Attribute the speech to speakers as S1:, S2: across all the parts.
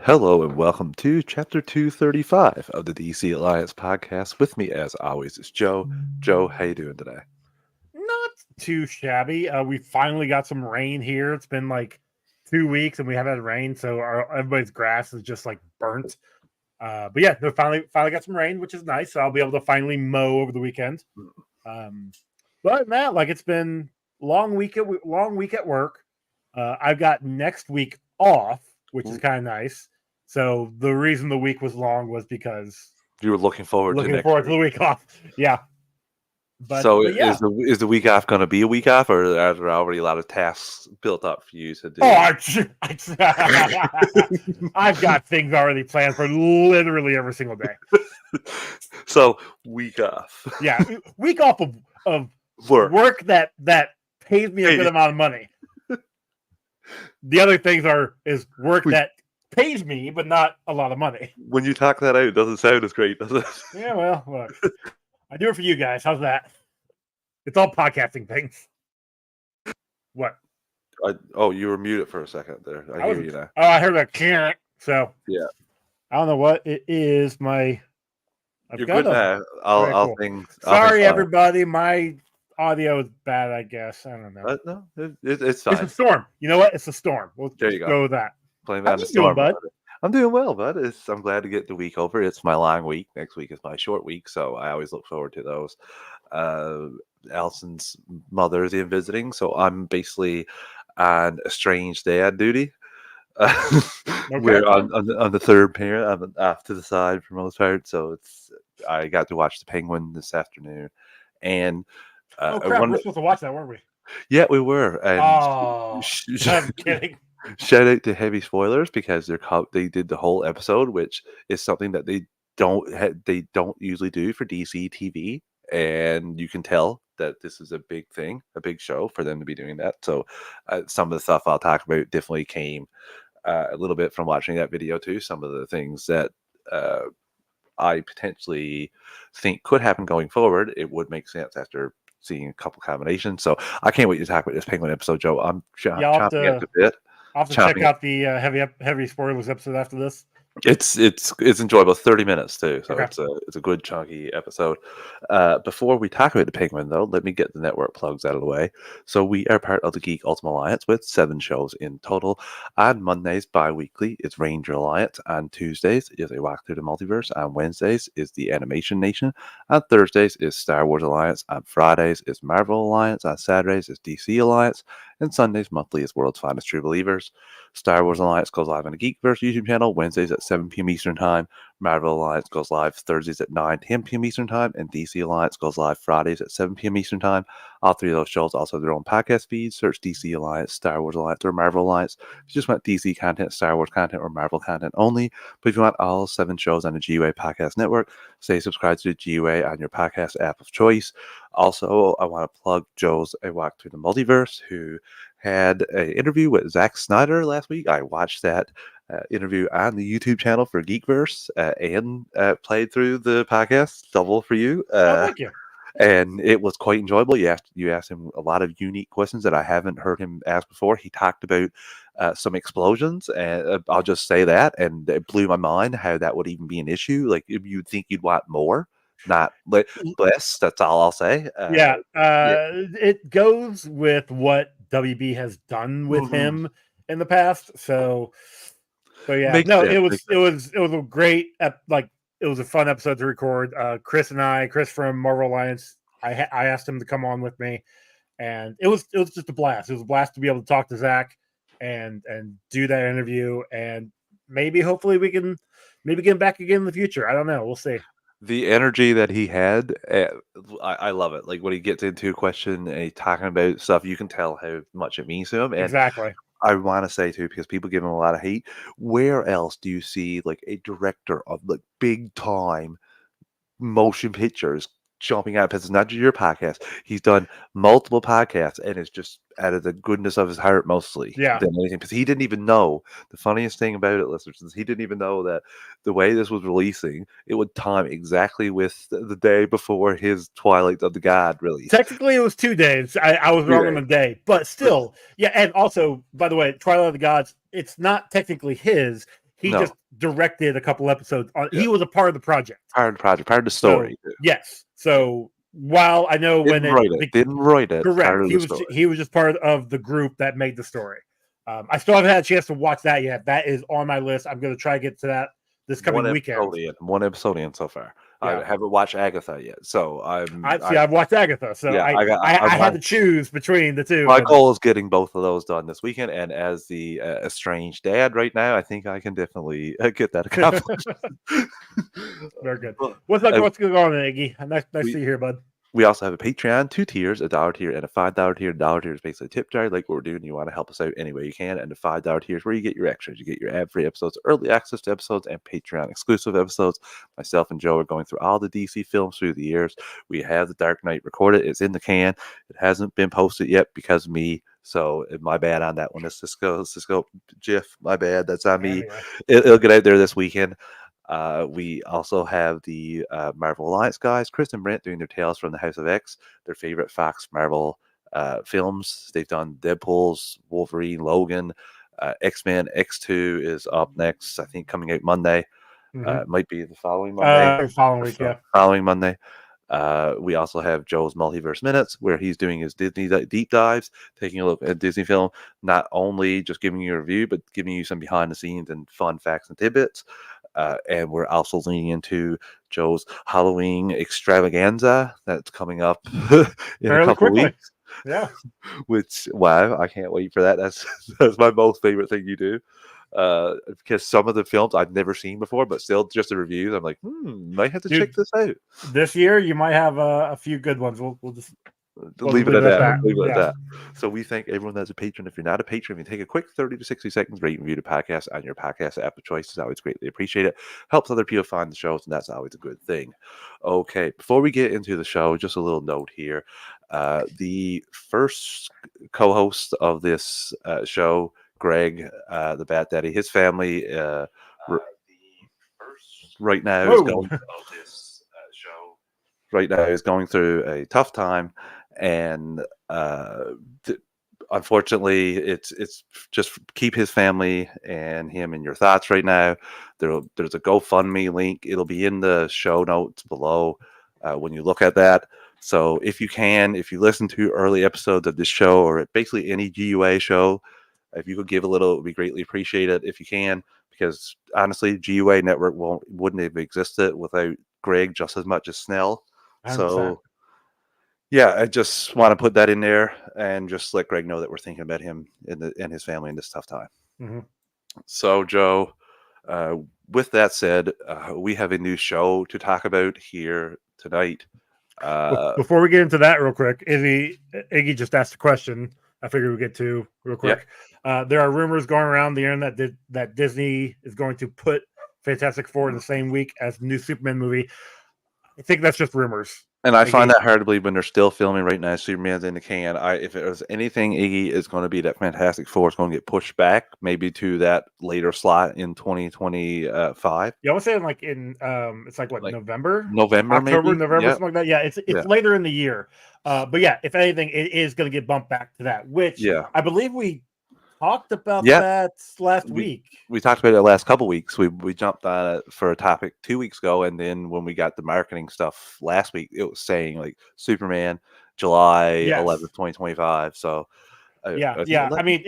S1: Hello and welcome to Chapter 235 of the DC Alliance podcast. With me, as always, is Joe. Joe, how you doing today?
S2: Not too shabby. We finally got some rain here. It's been like 2 weeks and we haven't had rain, so everybody's grass is just like burnt. But yeah, they finally got some rain, which is nice. So I'll be able to finally mow over the weekend. But man, like it's been long week at work. I've got next week off, which is kind of nice. So the reason the week was long was because
S1: You were looking forward to next
S2: to the week off. Yeah. But yeah.
S1: is the week off going to be a week off, or are there already a lot of tasks built up for you to do?
S2: Oh, I've got things already planned for literally every single day.
S1: So week off.
S2: Yeah, week off of work that pays me a good amount of money. The other things is work that pays me, but not a lot of money.
S1: When you talk that out, it doesn't sound as great, does it?
S2: Yeah, well, look, I do it for you guys. How's that? It's all podcasting things. What?
S1: You were muted for a second there. I hear you now.
S2: Oh, I heard that can't. So
S1: yeah,
S2: I don't know what it is.
S1: You're good now. I'll think.
S2: Sorry, everybody. My audio is bad. I guess I don't know.
S1: No, it's fine.
S2: It's a storm. You know what? It's a storm. We'll
S1: there you
S2: go with that.
S1: Blame that on the storm, bud. I'm doing well, bud. I'm glad to get the week over. It's my long week. Next week is my short week, so I always look forward to those. Allison's mother is in visiting, so I'm basically on estranged dad duty. We're on the third parent. I'm off to the side for most part, so I got to watch the Penguin this afternoon, and
S2: crap, we're supposed to watch that, weren't we?
S1: Yeah, we were. And
S2: I'm kidding.
S1: Shout out to heavy spoilers because they did the whole episode, which is something that they don't usually do for DC TV, and you can tell that this is a big thing, a big show for them to be doing that. So some of the stuff I'll talk about definitely came a little bit from watching that video too. Some of the things that I potentially think could happen going forward, it would make sense after seeing a couple combinations. So I can't wait to talk about this Penguin episode, Joe. I'm chomping at the bit.
S2: I'll have to check out the heavy spoilers episode after this.
S1: It's enjoyable. 30 minutes too, so okay. It's a good chunky episode. Before we talk about the Penguin, though, let me get the network plugs out of the way. So we are part of the Geek Ultimate Alliance with 7 shows in total. On Mondays, bi-weekly, it's Ranger Alliance. On Tuesdays is a walk through the multiverse. On Wednesdays is the Animation Nation. On Thursdays is Star Wars Alliance. On Fridays is Marvel Alliance. On Saturdays is DC Alliance. And Sundays monthly is World's Finest True Believers. Star Wars Alliance goes live on the Geekverse YouTube channel Wednesdays at 7 p.m. Eastern Time. Marvel Alliance goes live Thursdays at 9-10 p.m. Eastern Time. And DC Alliance goes live Fridays at 7 p.m. Eastern Time. All 3 of those shows also have their own podcast feeds. Search DC Alliance, Star Wars Alliance, or Marvel Alliance. If you just want DC content, Star Wars content, or Marvel content only. But if you want all 7 shows on the GUA Podcast Network, stay subscribed to the GUA on your podcast app of choice. Also, I want to plug Joe's A Walk Through the Multiverse, who had an interview with Zack Snyder last week. I watched that interview on the YouTube channel for Geekverse and played through the podcast double for you.
S2: Thank you.
S1: And it was quite enjoyable. You asked him a lot of unique questions that I haven't heard him ask before. He talked about some explosions, and I'll just say that, and it blew my mind how that would even be an issue. Like, you'd think you'd want more, not less. That's all I'll say.
S2: It goes with what WB has done with him in the past. So yeah, it was a great it was a fun episode to record. Chris from Marvel Alliance, I asked him to come on with me, and it was just a blast. It was a blast to be able to talk to Zach and do that interview, and hopefully we can get him back again in the future. I don't know. We'll see.
S1: The energy that he had, I love it. Like when he gets into a question and he's talking about stuff, you can tell how much it means to him. And
S2: exactly.
S1: I want to say too, because people give him a lot of hate. Where else do you see like a director of like big time motion pictures jumping out? Because it's not just your podcast. He's done multiple podcasts, and it's just out of the goodness of his heart mostly.
S2: Yeah.
S1: Than anything, because he didn't even know. The funniest thing about it, listeners, is he didn't even know that the way this was releasing, it would time exactly with the day before his Twilight of the God release.
S2: Technically, it was 2 days. I was wrong on the day, but still, yeah. And also, by the way, Twilight of the Gods, it's not technically his. He just directed a couple episodes. He was a part of the project.
S1: Part of the story.
S2: So, yes. So while I know
S1: didn't write it.
S2: Correct. He was just part of the group that made the story. I still haven't had a chance to watch that yet. That is on my list. I'm going to try to get to that this coming weekend.
S1: One episode in so far. Yeah. I haven't watched Agatha yet, so
S2: I've watched Agatha, so yeah, I had to choose between the two.
S1: My goal is getting both of those done this weekend, and as the estranged dad right now, I think I can definitely get that accomplished.
S2: Very good. What's going on, Iggy? Nice to see you here, bud.
S1: We also have a Patreon, 2 tiers, a $1 tier and a $5 tier. $1 tier is basically a tip jar, like what we're doing. You want to help us out any way you can. And the $5 tier is where you get your extras. You get your ad-free episodes, early access to episodes, and Patreon exclusive episodes. Myself and Joe are going through all the DC films through the years. We have The Dark Knight recorded. It's in the can. It hasn't been posted yet because of me. So my bad on that one. It's Cisco GIF. My bad. That's on me.
S2: Anyway.
S1: It'll get out there this weekend. We also have the Marvel Alliance guys, Chris and Brent, doing their Tales from the House of X, their favorite Fox Marvel films. They've done Deadpool's, Wolverine, Logan, X-Men, X2 is up next, I think, coming out Monday. It might be the following Monday. Following Monday. We also have Joe's Multiverse Minutes, where he's doing his Disney deep dives, taking a look at Disney film, not only just giving you a review, but giving you some behind the scenes and fun facts and tidbits. And we're also leaning into Joe's Halloween extravaganza that's coming up in a couple weeks.
S2: Yeah.
S1: Which, wow, I can't wait for that. That's my most favorite thing you do. Because some of the films I've never seen before, but still just the reviews, I'm like, might have to check this out.
S2: This year, you might have a few good ones. We'll just
S1: leave it at that. Leave it at that. So we thank everyone that's a patron. If you're not a patron, if you take a quick 30 to 60 seconds, rate and review the podcast on your podcast app of choice, is always greatly appreciate it. Helps other people find the shows, and that's always a good thing. Okay, before we get into the show, just a little note here. The first co-host of this show, Greg, the Bat Daddy, his family right now is going through a tough time, and unfortunately, it's just keep his family and him in your thoughts right now. There's a GoFundMe link. It'll be in the show notes below when you look at that. So if you listen to early episodes of this show, or basically any GUA show, if you could give a little, it would be greatly appreciated if you can, because honestly, GUA Network wouldn't have existed without Greg just as much as Snell. 100%. So yeah, I just want to put that in there and just let Greg know that we're thinking about him and his family in this tough time. So Joe, with that said, we have a new show to talk about here tonight.
S2: Before we get into that real quick, Iggy just asked a question I figured we'd get to real quick. There are rumors going around the internet that Disney is going to put Fantastic Four in the same week as the new Superman movie. I think that's just rumors.
S1: And I find that hard to believe when they're still filming right now. Superman's in the can. If it was anything, Iggy, is going to be that Fantastic Four is going to get pushed back, maybe to that later slot in 2025.
S2: Yeah, I was saying it's like November,
S1: October,
S2: maybe? November, something like that. Yeah, it's later in the year. But yeah, if anything, it is going to get bumped back to that. Which I believe we talked about that last week.
S1: We talked about it the last couple weeks. We jumped on it for a topic 2 weeks ago, and then when we got the marketing stuff last week, it was saying like Superman July 11th, 2025. So
S2: I mean,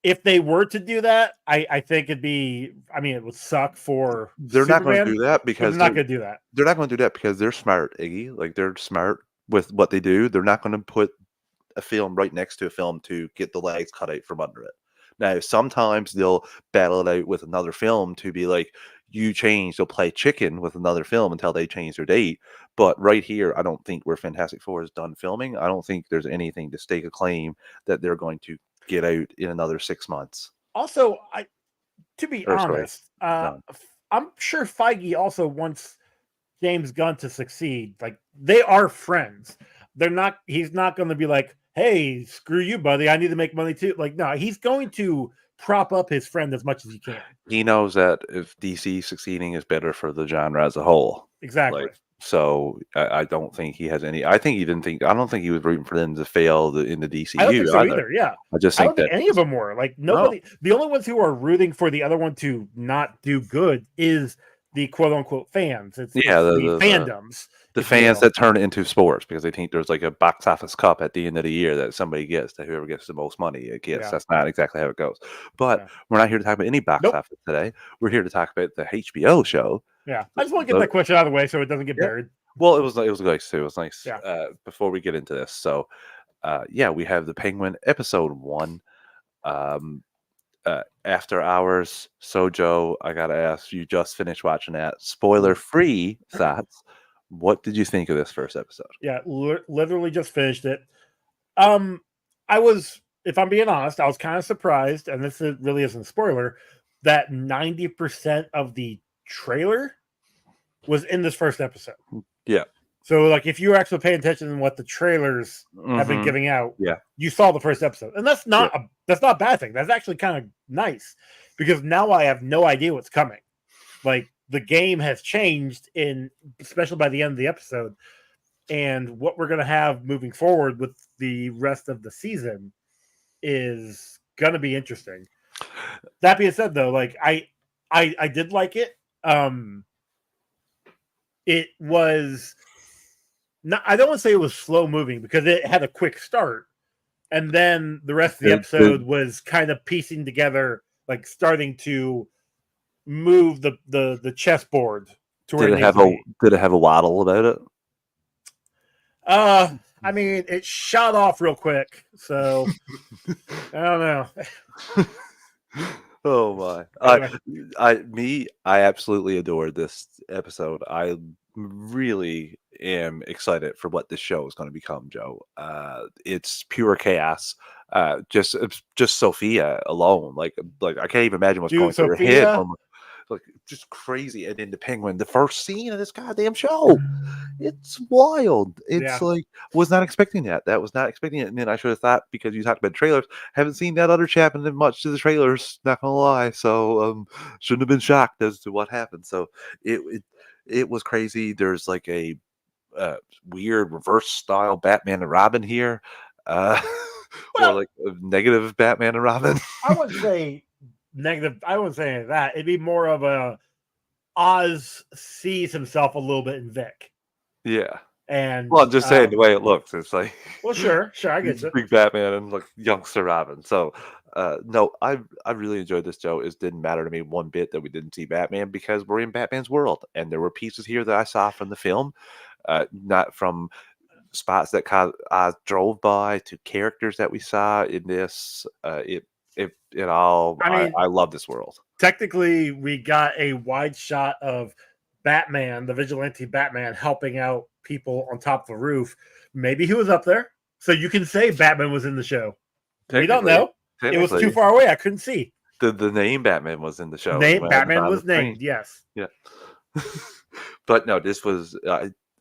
S2: if they were to do that, I think it'd be. I mean, it would suck for.
S1: They're not going to do that because
S2: they're not going to do that.
S1: They're not going to do that because they're smart, Iggy. Like, they're smart with what they do. They're not going to put a film right next to a film to get the legs cut out from under it. Now, sometimes they'll battle it out with another film to be like, they'll play chicken with another film until they change their date. But right here, I don't think where Fantastic Four is done filming, I don't think there's anything to stake a claim that they're going to get out in another 6 months.
S2: Also, to be honest, I'm sure Feige also wants James Gunn to succeed. Like, they are friends. He's not going to be like, hey, screw you, buddy, I need to make money too. Like, no, he's going to prop up his friend as much as you can.
S1: He knows that if DC succeeding is better for the genre as a whole.
S2: Exactly.
S1: Like, so I don't think he has any. I don't think he was rooting for them to fail in the DCU.
S2: I don't think so either. Yeah,
S1: I just think
S2: think any of them were like nobody.
S1: No.
S2: The only ones who are rooting for the other one to not do good is the quote unquote fans. It's the fandoms,
S1: the fans that turn it into sports because they think there's like a box office cup at the end of the year that somebody gets, that whoever gets the most money it gets. Yeah. That's not exactly how it goes. But we're not here to talk about any box office today. We're here to talk about the HBO show.
S2: Yeah, I just want to get that question out of the way so it doesn't get buried.
S1: Well, it was nice too. It was nice. Before we get into this, so we have the Penguin episode 1. After Hours. So Joe, I gotta ask, you just finished watching that. Spoiler free thoughts. What did you think of this first episode?
S2: Yeah, literally just finished it. I was, if I'm being honest, I was kind of surprised, and this really isn't a spoiler, that 90% of the trailer was in this first episode.
S1: Yeah.
S2: So, like, if you were actually paying attention to what the trailers have been giving out, you saw the first episode, and that's not a bad thing. That's actually kind of nice because now I have no idea what's coming. Like, the game has changed especially by the end of the episode, and what we're going to have moving forward with the rest of the season is going to be interesting. That being said, though, like I did like it. It was not, I don't want to say it was slow moving because it had a quick start, and then the rest of the episode was kind of piecing together, like starting to move the chessboard to where
S1: did it have a waddle about it?
S2: I mean, it shot off real quick, so I don't know.
S1: Oh my! I absolutely adored this episode. I really am excited for what this show is going to become, Joe. It's pure chaos. Just Sophia alone, like I can't even imagine what's going through her head. Like, just crazy. And then the Penguin, the first scene of this goddamn show, it's wild. It's like, was not expecting that. That was not expecting it. And then I should have thought, because you talked about trailers, haven't seen that other chap in much to the trailers, not gonna lie. So shouldn't have been shocked as to what happened. So it was crazy. There's like a weird reverse style Batman and Robin here. Or like a negative Batman and Robin.
S2: I wouldn't say negative. I wouldn't say any of that. It'd be more of a Oz sees himself a little bit in Vic.
S1: Yeah.
S2: And
S1: well, I'm just saying the way it looks. It's like,
S2: well, sure, I get you.
S1: Big Batman and like youngster Robin. So no, I really enjoyed this, Joe. It didn't matter to me one bit that we didn't see Batman because we're in Batman's world, and there were pieces here that I saw from the film, not from spots that I drove by to characters that we saw in this. It all. I love this world.
S2: Technically, we got a wide shot of Batman, the vigilante Batman, helping out people on top of the roof. Maybe he was up there, so you can say Batman was in the show. We don't know. It was too far away. I couldn't see.
S1: The name Batman was in the show.
S2: Batman was named. Yes.
S1: Yeah. But no, this was.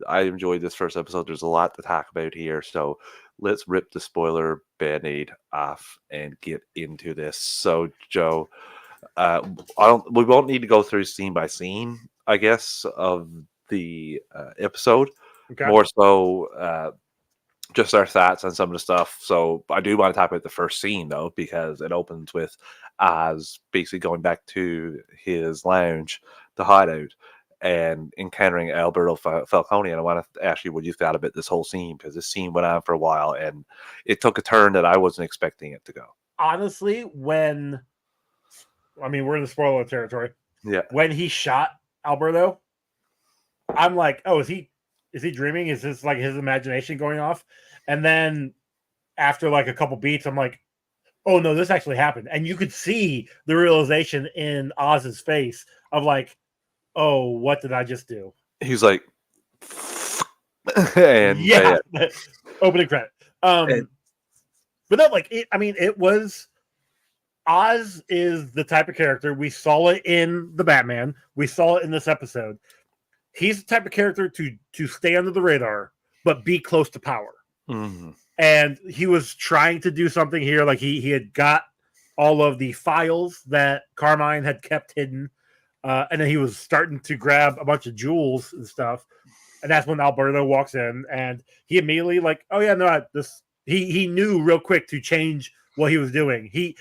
S1: I enjoyed this first episode. There's a lot to talk about here, so let's rip the spoiler band-aid off and get into this. So, Joe, we won't need to go through scene by scene, I guess, of the episode. Okay. More so, just our thoughts on some of the stuff. So, I do want to talk about the first scene though, because it opens with Oz basically going back to his lounge, the hideout, and encountering Alberto Falcone. And I want to ask you what you thought about this whole scene, because this scene went on for a while and it took a turn that I wasn't expecting it to go.
S2: Honestly, we're in the spoiler territory.
S1: Yeah.
S2: When he shot Alberto, I'm like, oh, is he dreaming? Is this like his imagination going off? And then after like a couple beats, I'm like, oh no, this actually happened. And you could see the realization in Oz's face of like, oh, what did I just do?
S1: He's like, and
S2: opening credit. But no, like it was. Oz is the type of character we saw it in the Batman. We saw it in this episode. He's the type of character to stay under the radar, but be close to power.
S1: Mm-hmm.
S2: And he was trying to do something here, like he had got all of the files that Carmine had kept hidden. And then he was starting to grab a bunch of jewels and stuff. And that's when Alberto walks in, and he immediately like, oh yeah, no, he knew real quick to change what he was doing. He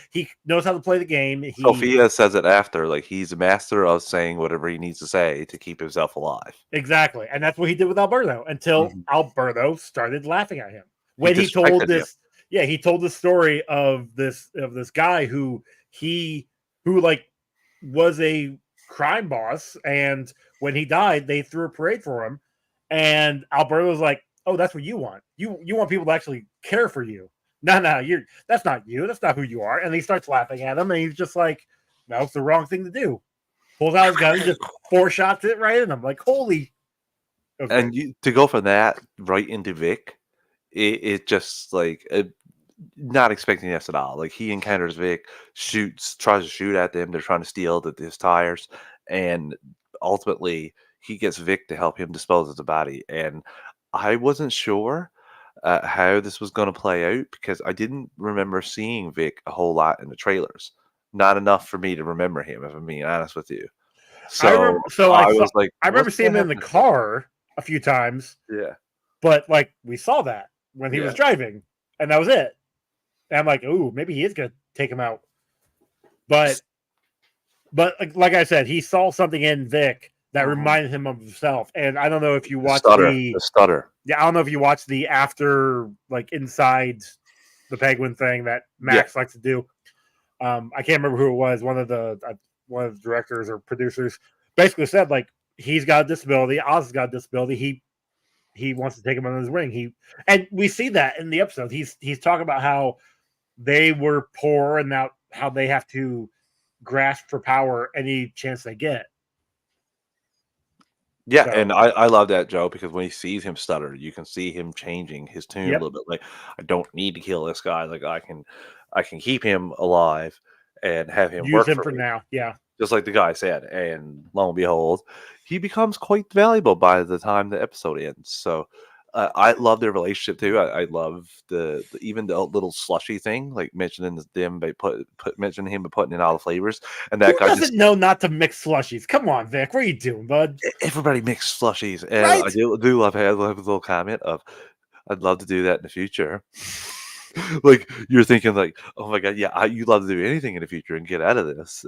S2: knows how to play the game.
S1: Sophia says it after, like he's a master of saying whatever he needs to say to keep himself alive.
S2: Exactly, and that's what he did with Alberto until Alberto started laughing at him when he told this. Yeah, he told the story of this guy who like was a crime boss, and when he died, they threw a parade for him. And Alberto was like, "Oh, that's what you want. You want people to actually care for you. No, that's not you. That's not who you are." And he starts laughing at him, and he's just like, "No, it's the wrong thing to do." Pulls out his gun and just 4 shots it right in him. Like, holy.
S1: Okay. And to go from that right into Vic, it just like not expecting this at all. Like he encounters Vic, tries to shoot at them. They're trying to steal his tires, and ultimately he gets Vic to help him dispose of the body. And I wasn't sure how this was going to play out because I didn't remember seeing Vic a whole lot in the trailers. Not enough for me to remember him, if I'm being honest with you. So
S2: I remember seeing him in the car a few times.
S1: Yeah.
S2: But like we saw that when he was driving, and that was it. And I'm like, ooh, maybe he is gonna take him out. But like I said, he saw something in Vic that reminded him of himself. And I don't know if you watched
S1: the stutter.
S2: Yeah, I don't know if you watched the after, like inside the Penguin thing that Max likes to do. I can't remember who it was. One of the directors or producers basically said like he's got a disability. Oz has got a disability. He wants to take him under his wing. And we see that in the episode. He's talking about how they were poor and now how they have to grasp for power any chance they get.
S1: Yeah, so. And I love that, Joe, because when he sees him stutter, you can see him changing his tune a little bit. Like, I don't need to kill this guy. Like, I can keep him alive and have him
S2: use him for now. Yeah,
S1: just like the guy said. And lo and behold, he becomes quite valuable by the time the episode ends. So I love their relationship too. I love the even the little slushy thing, like mentioning them by mentioning him by putting in all the flavors. And that
S2: guy doesn't know not to mix slushies. Come on, Vic, what are you doing, bud?
S1: Everybody mixes slushies, and right? I do love a little comment of, "I'd love to do that in the future." Like you're thinking, like, "Oh my god, yeah, you love to do anything in the future and get out of this."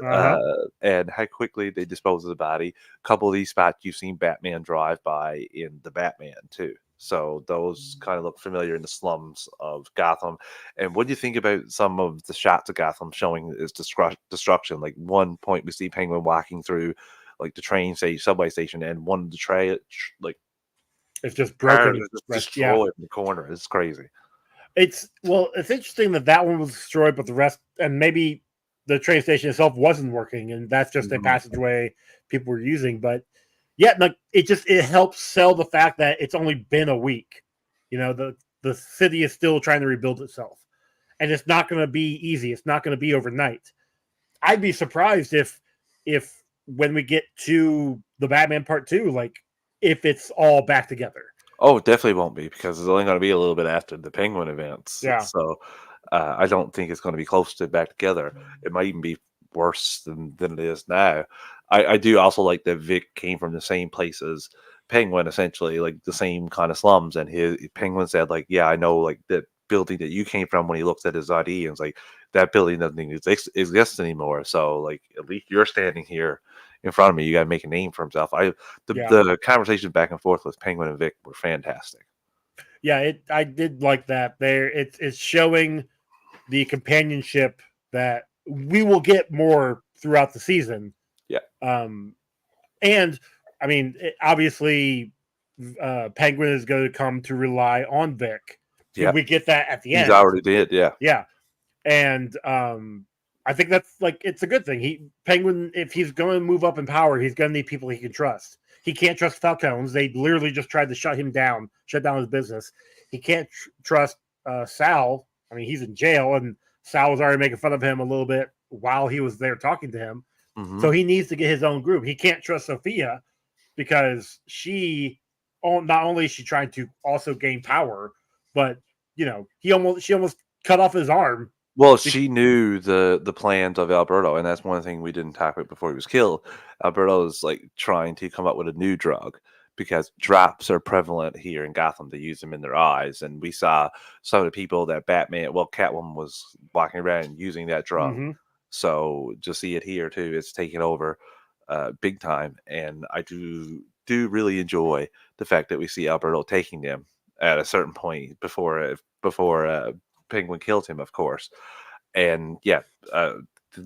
S1: And how quickly they dispose of the body. A couple of these spots you've seen Batman drive by in the Batman too. So those kind of look familiar in the slums of Gotham. And what do you think about some of the shots of Gotham showing its destruction? Like one point we see Penguin walking through like the train subway station, and one of the like
S2: it's just broken,
S1: just destroyed in the corner. It's crazy.
S2: It's interesting that one was destroyed, but the rest, and maybe the train station itself wasn't working, and that's just a passageway people were using. But yeah, like it helps sell the fact that it's only been a week. You know, the city is still trying to rebuild itself, and it's not going to be easy. It's not going to be overnight. I'd be surprised if when we get to the Batman Part 2, like if it's all back together.
S1: Oh, it definitely won't be because it's only going to be a little bit after the Penguin events.
S2: Yeah.
S1: So I don't think it's going to be close to back together. It might even be worse than it is now. I do also like that Vic came from the same place as Penguin, essentially, like the same kind of slums. And Penguin said, like, yeah, I know, like that building that you came from when he looked at his ID, and it's like that building doesn't exist anymore. So, like, at least you're standing here in front of me. You got to make a name for himself. The conversations back and forth with Penguin and Vic were fantastic.
S2: Yeah, I did like that. It's showing the companionship that we will get more throughout the season.
S1: Yeah.
S2: And I mean, obviously, Penguin is going to come to rely on Vic. Yeah, we get that at the end.
S1: He's already did. Yeah.
S2: Yeah, and I think that's like it's a good thing. Penguin, if he's going to move up in power, he's going to need people he can trust. He can't trust Falcones. They literally just tried to shut down his business. He can't trust Sal. I mean, he's in jail, and Sal was already making fun of him a little bit while he was there talking to him. Mm-hmm. So he needs to get his own group. He can't trust Sophia because not only is she trying to also gain power, but she almost cut off his arm
S1: Well, she knew the plans of Alberto, and that's one thing we didn't talk about before he was killed. Alberto is like trying to come up with a new drug because drops are prevalent here in Gotham. They use them in their eyes, and we saw some of the people that Catwoman was walking around using that drug.
S2: Mm-hmm.
S1: So to see it here too, it's taken over big time, and I do really enjoy the fact that we see Alberto taking them at a certain point before Penguin kills him, of course. And yeah, uh,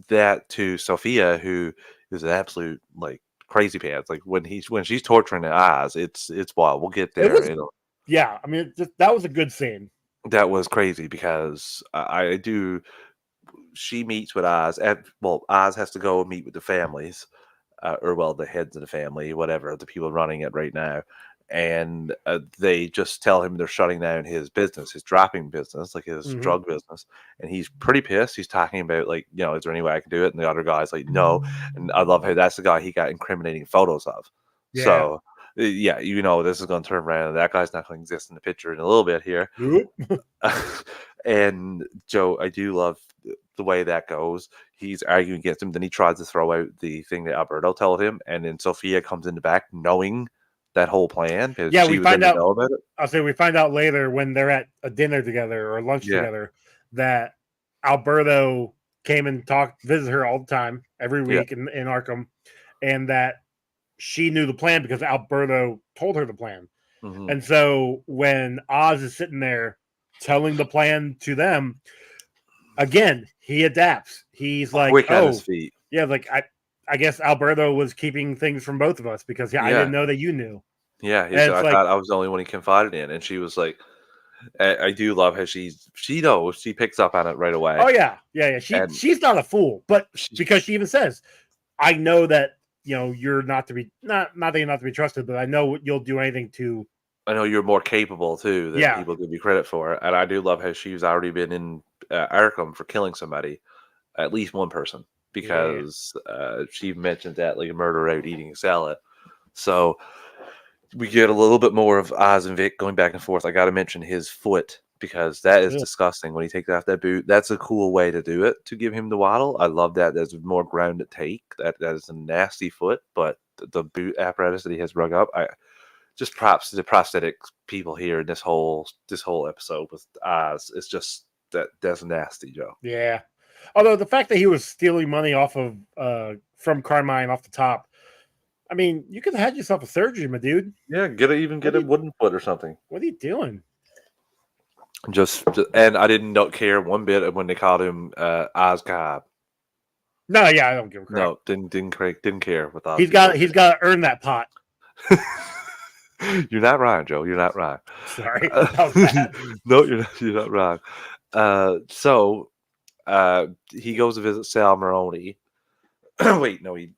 S1: that to Sophia, who is an absolute like crazy pants. Like when she's torturing Oz, it's wild. We'll get
S2: It
S1: there.
S2: was, yeah. I mean, that was a good scene.
S1: That was crazy because I do. She meets with Oz. Oz has to go meet with the families, the heads of the family, whatever the people running it right now, and they just tell him they're shutting down his business, his dropping business, like his drug business, and he's pretty pissed. He's talking about like, is there any way I can do it? And the other guy's like, no. And I love how that's the guy he got incriminating photos of.
S2: Yeah.
S1: So yeah, this is going to turn around. That guy's not going to exist in the picture in a little bit here. And Joe, I do love the way that goes. He's arguing against him. Then he tries to throw out the thing that Alberto told him, and then Sophia comes in the back, knowing that whole plan because
S2: we find out. Know about it. I'll say we find out later when they're at a dinner together or lunch together that Alberto came and visit her all the time every week in Arkham, and that she knew the plan because Alberto told her the plan. Mm-hmm. And so when Oz is sitting there telling the plan to them, again, he adapts. He's like,
S1: quick on his feet.
S2: Yeah, like I guess Alberto was keeping things from both of us because I didn't know that you knew.
S1: Yeah, I thought I was the only one he confided in, and she was like, I do love how she knows, she picks up on it right away.
S2: Oh yeah. She's not a fool, but because she even says, I know that you're not to be not that you're not to be trusted, but I know you'll do anything to.
S1: I know you're more capable too than people give you credit for, and I do love how she's already been in Arkham for killing somebody, at least one person, because she mentioned that like a murder out eating a salad. So we get a little bit more of Oz and Vic going back and forth. I got to mention his foot because that is disgusting when he takes off that boot. That's a cool way to do it, to give him the waddle. I love that. There's a more grounded take. That is a nasty foot, but the boot apparatus that he has rug up, just props to the prosthetic people here in this whole episode with Oz. It's just that's nasty, Joe.
S2: Yeah. Although the fact that he was stealing money off of from Carmine off the top, I mean, you could have had yourself a surgery, my dude.
S1: Yeah, get a wooden foot or something.
S2: What are you doing?
S1: And I didn't care one bit when they called him Oz Cobb.
S2: No, yeah, I don't give a crap.
S1: No, didn't care with Oz.
S2: He's got to earn that pot.
S1: You're not wrong, Joe. You're not wrong.
S2: Sorry.
S1: No, you're not wrong. So he goes to visit Sal Maroni. Wait, no, he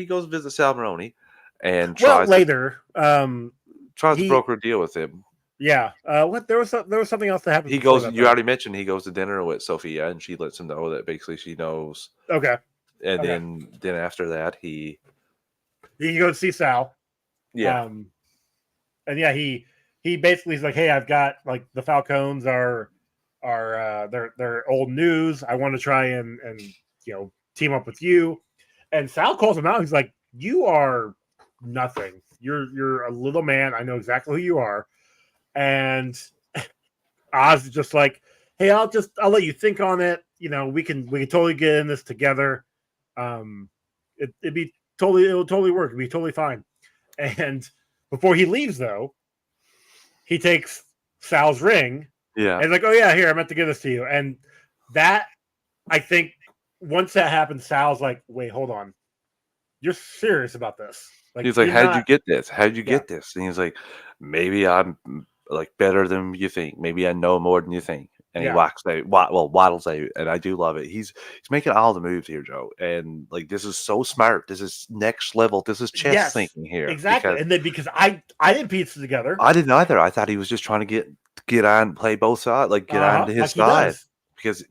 S1: goes to visit Sal Maroni and tries
S2: later.
S1: Tries to broker a deal with him.
S2: Yeah. What there was something else that happened.
S1: He goes. You already mentioned he goes to dinner with Sophia, and she lets him know that basically she knows.
S2: Okay.
S1: And then after that, he
S2: goes to see Sal.
S1: Yeah.
S2: And yeah, he basically is like, hey, I've got like the Falcones are they're old news. I want to try and team up with you. And Sal calls him out. He's like, you are nothing. You're a little man. I know exactly who you are. And Oz is just like, hey, I'll let you think on it. We can totally get in this together. It'll totally work. It'll be totally fine. And before he leaves, though, he takes Sal's ring.
S1: Yeah.
S2: And like, oh yeah, here, I meant to give this to you. And that, I think, once that happens, Sal's like, wait, hold on. You're serious about this?
S1: Like, he's like, how'd you get this? How'd you get this? And he's like, maybe I'm like better than you think. Maybe I know more than you think. And he waddles out, and I do love it. He's making all the moves here, Joe. And like, this is so smart. This is next level. This is chess thinking here.
S2: Exactly. And then because I didn't piece it together.
S1: I didn't either. I thought he was just trying to get on, play both sides, like get on to his side. Because,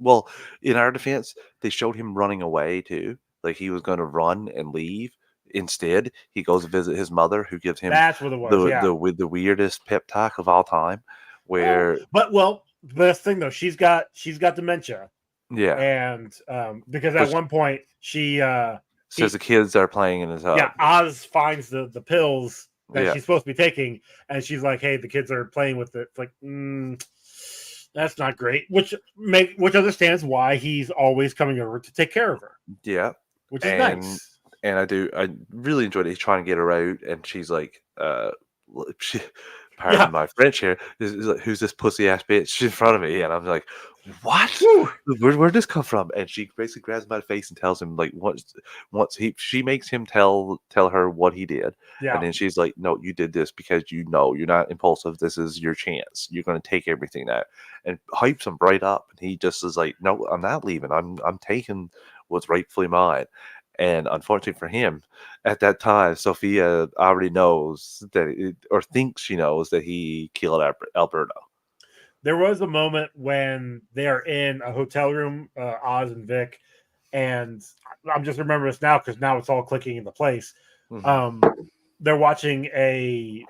S1: in our defense, they showed him running away too. Like he was going to run and leave. Instead, he goes to visit his mother, who gives him
S2: that's what it was.
S1: The weirdest pep talk of all time. Where,
S2: the best thing though, she's got dementia,
S1: Yeah.
S2: and because at one point
S1: says the kids are playing in his hub.
S2: Yeah, Oz finds the pills that
S1: Yeah.
S2: she's supposed to be taking, and she's like, "Hey, the kids are playing with it." It's like, that's not great. Which understands why he's always coming over to take care of her.
S1: Yeah,
S2: which is nice.
S1: And I really enjoyed it. He's trying to get her out, and she's like, she, pardon my French here, is like, who's this pussy ass bitch in front of me? And I'm like, what? Where'd this come from? And she basically grabs him by the face and tells him like she makes him tell her what he did.
S2: Yeah.
S1: And then she's like, no, you did this because you know you're not impulsive. This is your chance. You're going to take everything now, and hypes him right up. And he just is like, no, I'm not leaving. I'm taking what's rightfully mine. And unfortunately for him, at that time, Sophia already knows or thinks she knows that he killed Alberto.
S2: There was a moment when they are in a hotel room, Oz and Vic, and I'm just remembering this now because now it's all clicking into place. Mm-hmm. They're watching the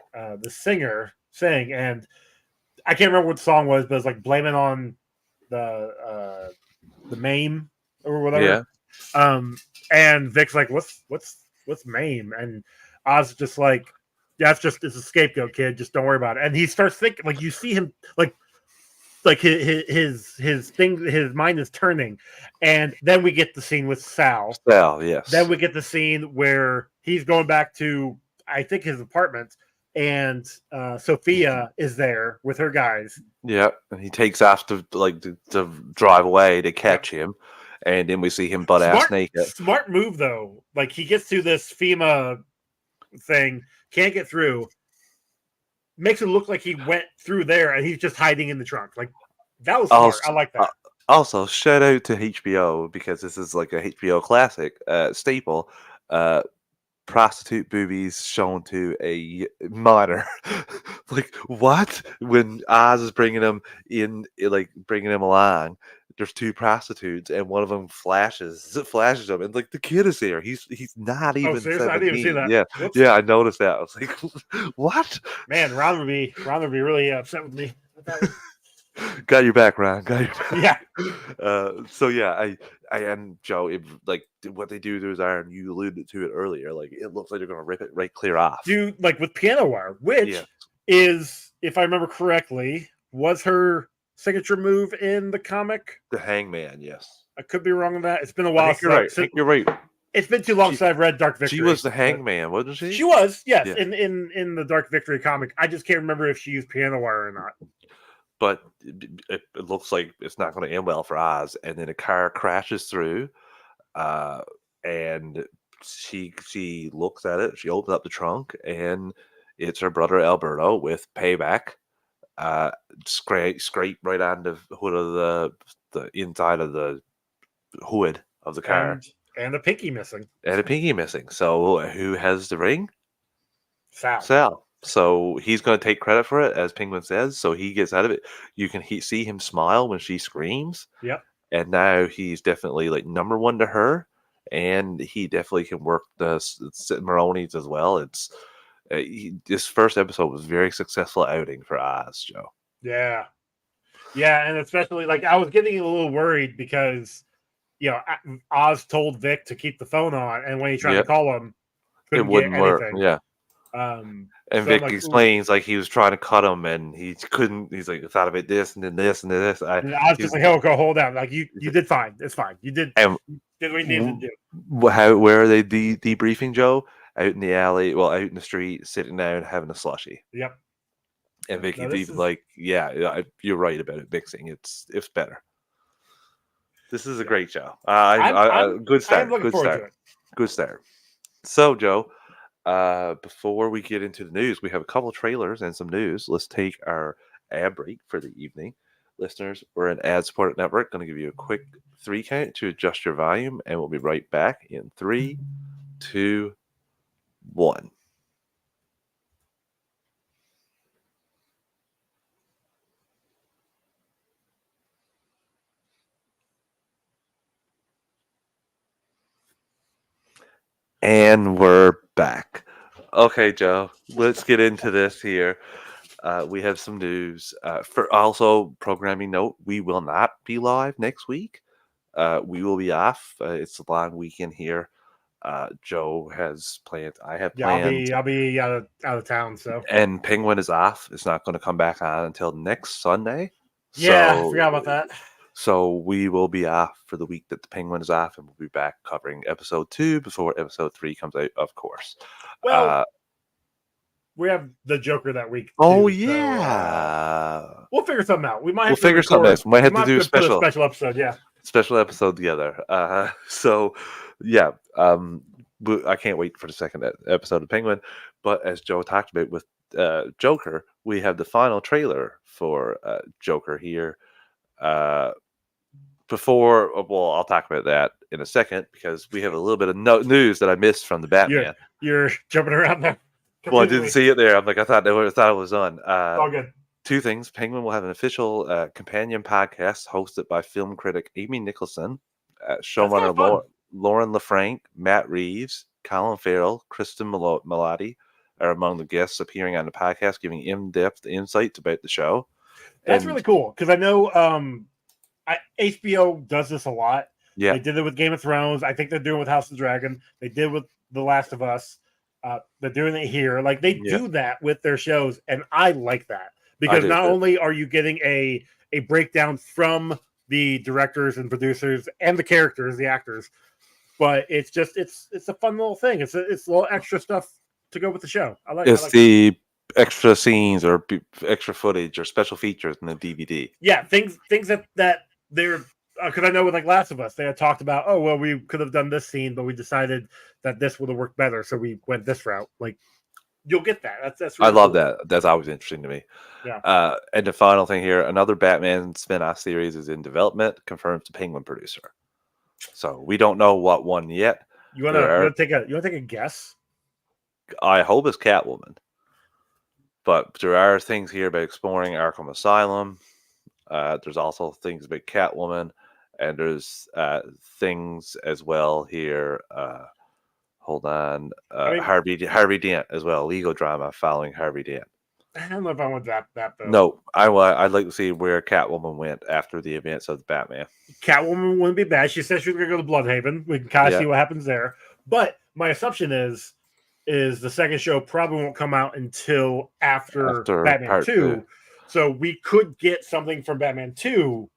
S2: singer sing, and I can't remember what the song was, but it's like blaming on the MAME or whatever. Yeah. And Vic's like, what's MAME? And Oz is just like, that's just it's a scapegoat, kid. Just don't worry about it. And he starts thinking, like you see him like his thing, his mind is turning. And then we get the scene with Sal.
S1: Yes.
S2: Then we get the scene where he's going back to, I think, his apartment, and Sophia is there with her guys.
S1: Yeah, and he takes off to drive away to catch him, and then we see him butt ass naked.
S2: Smart move though. Like he gets to this FEMA thing, can't get through. Makes it look like he went through there and he's just hiding in the trunk. Like that was smart. I like that.
S1: Also, shout out to HBO because this is like a HBO classic staple. Prostitute boobies shown to a minor. Like what? When Oz is bringing him along, there's two prostitutes and one of them flashes them, and like the kid is there. He's not even.
S2: Seriously? I didn't even see that.
S1: Yeah, Whoops. Yeah, I noticed that. I was like, what?
S2: Man, Ron would be really upset with me.
S1: Got your back, Ron. Got your back.
S2: Yeah.
S1: So yeah, I am Joe. Like what they do to his iron, you alluded to it earlier. Like it looks like they're gonna rip it right clear off.
S2: Dude, like with piano wire, which is, if I remember correctly, was her signature move in the comic.
S1: The Hangman, yes.
S2: I could be wrong on that. It's been a while.
S1: You're right. You're right.
S2: It's been too long since I've read Dark Victory.
S1: She was the Hangman, wasn't she?
S2: She was, yes. Yeah. In the Dark Victory comic, I just can't remember if she used piano wire or not.
S1: But it looks like it's not going to end well for Oz. And then a car crashes through, and she looks at it. She opens up the trunk, and it's her brother Alberto with payback. Scrape right on the hood of the inside of the hood of the car,
S2: and a pinky missing.
S1: So who has the ring?
S2: Sal.
S1: So he's going to take credit for it, as Penguin says. So he gets out of it. You can see him smile when she screams.
S2: Yep.
S1: And now he's definitely like number one to her, and he definitely can work the Maroni's as well. It's this first episode was very successful outing for Oz, Joe.
S2: Yeah, and especially like I was getting a little worried because Oz told Vic to keep the phone on, and when he tried to call him,
S1: it wouldn't work. Yeah. And Vic explains like he was trying to cut him and he couldn't. He's like, thought of it this and then this and this.
S2: I was just like, "Oh, go hold down." Like you did fine. It's fine. You did what you needed to do.
S1: Where are they debriefing, Joe? Out in the alley, out in the street, sitting down, having a slushie.
S2: Yep.
S1: And Vicky's like, "Yeah, you're right about it mixing. It's better." This is a great show. Good start. Good start. So, Joe. Before we get into the news, we have a couple of trailers and some news. Let's take our ad break for the evening. Listeners, we're an ad-supported network. Going to give you a quick 3 count to adjust your volume, and we'll be right back in 3, 2, 1. And we're back. Okay, Joe, let's get into this here. we have some news. For also programming note, we will not be live next week. We will be off. It's a long weekend here. Joe has planned. I have
S2: Yeah,
S1: planned.
S2: I'll be out of town. So
S1: And Penguin is off. It's not going to come back on until next Sunday.
S2: yeah, I
S1: So
S2: forgot about that.
S1: So we will be off for the week that the Penguin is off, and we'll be back covering episode 2 before episode 3 comes out, of course.
S2: Well, we have the Joker that week.
S1: Oh
S2: too,
S1: yeah,
S2: so, we'll figure something out. We might
S1: we'll
S2: have to
S1: figure something
S2: record.
S1: out. We might have to do a
S2: put a special episode. Yeah,
S1: special episode together. So yeah, I can't wait for the second episode of Penguin. But as Joe talked about with Joker, we have the final trailer for Joker here. Well, I'll talk about that in a second because we have a little bit of news that I missed from the Batman.
S2: You're jumping around there.
S1: Well, I didn't see it there. I'm like, I thought it was on.
S2: All good.
S1: 2 things. Penguin will have an official companion podcast hosted by film critic Amy Nicholson, showrunner Lauren LaFranc, Matt Reeves, Colin Farrell, Kristen Milotti are among the guests appearing on the podcast, giving in-depth insights about the show.
S2: That's really cool because I know HBO does this a lot.
S1: Yeah,
S2: they did it with Game of Thrones. I think they're doing it with House of the Dragon. They did with The Last of Us. They're doing it here. Like they do that with their shows, and I like that because not only are you getting a breakdown from the directors and producers and the characters, the actors, but it's a fun little thing. It's a little extra stuff to go with the show. I like
S1: the extra scenes or extra footage or special features in the DVD.
S2: Yeah, things that they're because I know with like Last of Us, they had talked about, oh well, we could have done this scene, but we decided that this would have worked better, so we went this route. Like you'll get that. That's really
S1: I love
S2: cool.
S1: that. That's always interesting to me.
S2: Yeah.
S1: And the final thing here, another Batman spin-off series is in development, confirms the Penguin producer. So we don't know what one yet.
S2: You wanna take a guess?
S1: I hope it's Catwoman. But there are things here about exploring Arkham Asylum. There's also things about Catwoman, and there's things as well here. Hold on, Harvey Dent as well. Legal drama following Harvey Dent.
S2: I don't know if I want that though.
S1: No, I'd like to see where Catwoman went after the events of the Batman.
S2: Catwoman wouldn't be bad. She said she was going to go to Bloodhaven. We can kind of see what happens there. But my assumption is the second show probably won't come out until after Batman 2. So we could get something from Batman 2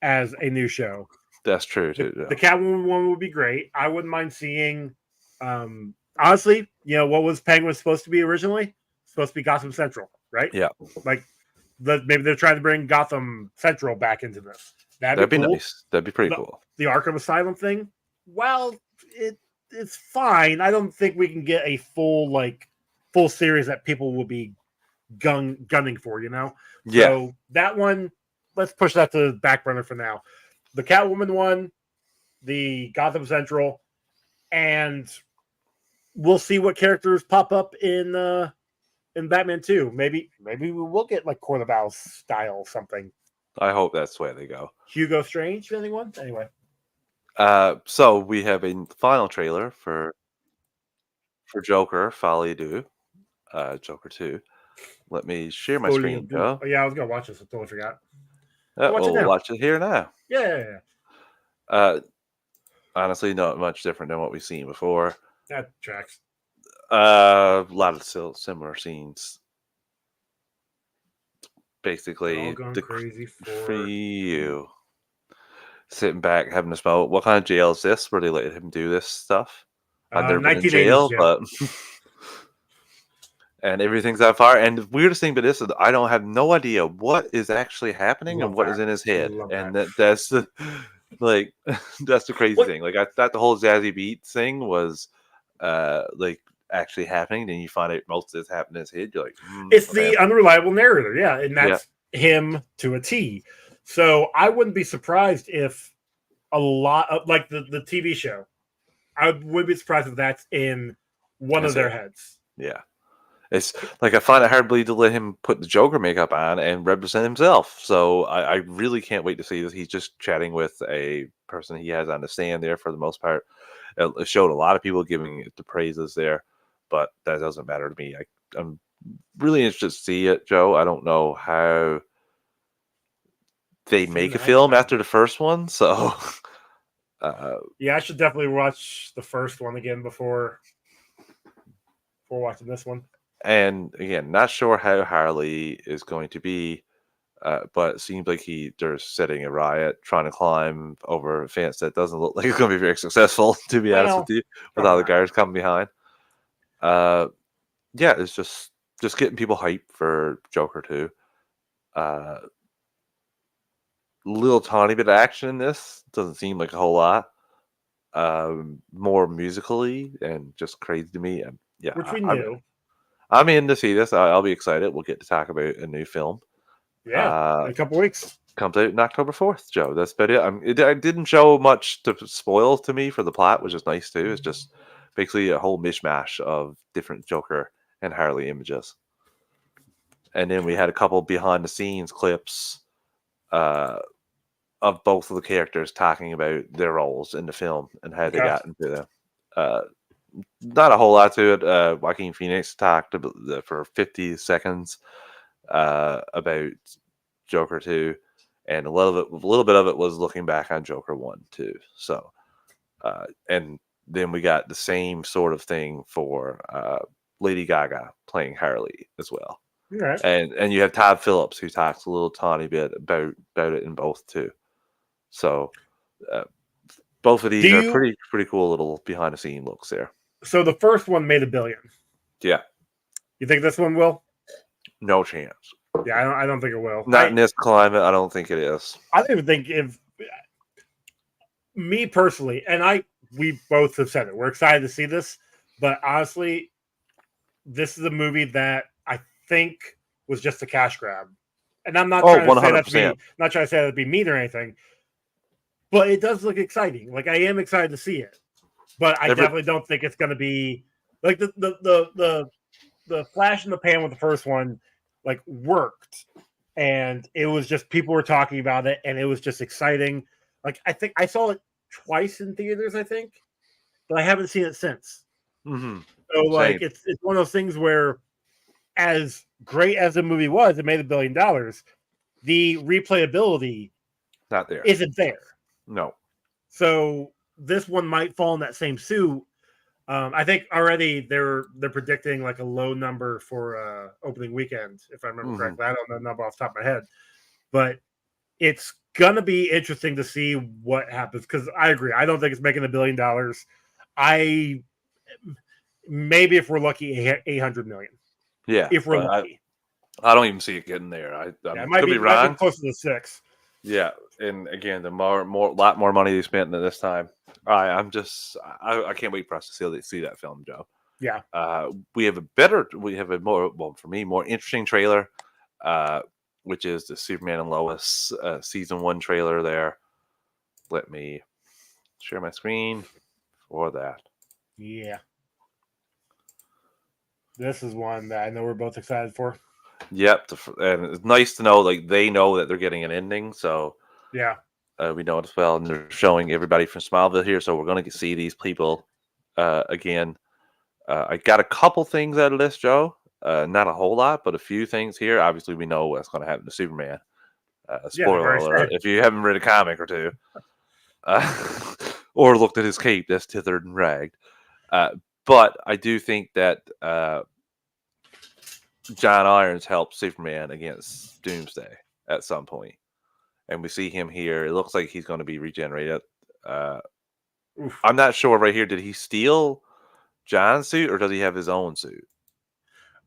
S2: as a new show.
S1: That's true too.
S2: The Catwoman one would be great. I wouldn't mind seeing. Honestly, what was Penguin supposed to be originally? Supposed to be Gotham Central, right?
S1: Yeah.
S2: Like maybe they're trying to bring Gotham Central back into this.
S1: That'd be
S2: cool.
S1: Nice. That'd be pretty cool.
S2: The Arkham Asylum thing, well, it's fine. I don't think we can get a full series that people will be gunning for, Yeah. So that one, let's push that to the back burner for now. The Catwoman one, the Gotham Central, and we'll see what characters pop up in Batman 2. Maybe we will get like Court of Owls style something.
S1: I hope that's where they go.
S2: Hugo Strange, anyone? Anyway.
S1: So we have a final trailer for Joker, Folie à Deux, Joker 2. Let me share my screen, Joe.
S2: Oh, yeah, I was gonna watch this. I totally forgot.
S1: We'll watch it here now.
S2: Yeah.
S1: Honestly, not much different than what we've seen before.
S2: That tracks.
S1: A lot of similar scenes. Basically,
S2: crazy
S1: for you. Sitting back, having a smoke. What kind of jail is this? Where they let him do this stuff? I've never been in jail, but and everything's on fire. And the weirdest thing about this is I don't have no idea what is actually happening and what is in his head. And that's the that's the crazy thing. Like I thought the whole Zazie Beetz thing was actually happening. Then you find out most of this happened in his head. You're like,
S2: it's the unreliable narrator, yeah, and that's him to a T. So I wouldn't be surprised if a lot of like the TV show. I wouldn't be surprised if that's in one of their heads.
S1: Yeah. It's like I find it hard to believe to let him put the Joker makeup on and represent himself. So I really can't wait to see this. He's just chatting with a person he has on the stand there for the most part. It showed a lot of people giving it the praises there, but that doesn't matter to me. I'm really interested to see it, Joe. I don't know how they make a film after the first one, so
S2: yeah, I should definitely watch the first one again before watching this one.
S1: And again, not sure how Harley is going to be, but it seems like they're setting a riot, trying to climb over a fence that doesn't look like it's going to be very successful, to be honest with you, with all the guards coming behind. Yeah, it's just getting people hyped for Joker 2. Little tiny bit of action in this. Doesn't seem like a whole lot. More musically and just crazy to me. And yeah,
S2: which we knew.
S1: I'm in to see this. I'll be excited. We'll get to talk about a new film.
S2: Yeah, in a couple weeks.
S1: Comes out on October 4th, Joe. That's about it. It didn't show much to spoil to me for the plot, which is nice too. It's just basically a whole mishmash of different Joker and Harley images. And then we had a couple behind the scenes clips of both of the characters talking about their roles in the film and how they got into them. Not a whole lot to it. Joaquin Phoenix talked for 50 seconds about Joker 2, and a little bit of it was looking back on Joker 1 too. So, and then we got the same sort of thing for Lady Gaga playing Harley as well.
S2: Right.
S1: And you have Todd Phillips who talks a little tiny bit about it in both too. So both of these are pretty cool little behind the scene looks there.
S2: So the first one made $1 billion.
S1: Yeah.
S2: You think this one will?
S1: No chance.
S2: Yeah, I don't think it will.
S1: Not in this climate. I don't think it is.
S2: I don't even think if me personally, and we both have said it. We're excited to see this, but honestly, this is a movie that I think was just a cash grab. And I'm not trying to say that to be not trying to say that to be mean or anything, but it does look exciting. Like, I am excited to see it, but I definitely don't think it's going to be like the flash in the pan with the first one. Like, worked, and it was just people were talking about it, and it was just exciting. Like, I think I saw it twice in theaters, I think, but I haven't seen it since.
S1: Mm-hmm.
S2: So like, it's one of those things where, as great as the movie was, it made $1 billion. The replayability isn't there.
S1: No.
S2: So this one might fall in that same suit. I think already they're predicting like a low number for opening weekend, if I remember correctly. I don't know the number off the top of my head, but it's gonna be interesting to see what happens, because I agree. I don't think it's making $1 billion. Maybe if we're lucky, 800 million.
S1: Yeah,
S2: if we're lucky.
S1: I don't even see it getting there. I
S2: might be wrong. Might be close to the 6.
S1: Yeah, and again, the lot more money they spent than this time. I can't wait for us to see that film, Joe.
S2: Yeah.
S1: We have a more, well, for me, more interesting trailer, which is the Superman and Lois season 1 trailer there. Let me share my screen for that.
S2: Yeah. This is one that I know we're both excited for.
S1: Yep, and it's nice to know, like, they know that they're getting an ending, so
S2: yeah,
S1: we know it as well, and they're showing everybody from Smallville here, so we're going to see these people again. I got a couple things out of this, Joe. Not a whole lot, but a few things here. Obviously, we know what's going to happen to Superman. Spoiler alert, if you haven't read a comic or two, or looked at his cape that's tethered and ragged. But I do think that John Irons helped Superman against Doomsday at some point. And we see him here. It looks like he's going to be regenerated. I'm not sure right here. Did he steal John's suit, or does he have his own suit?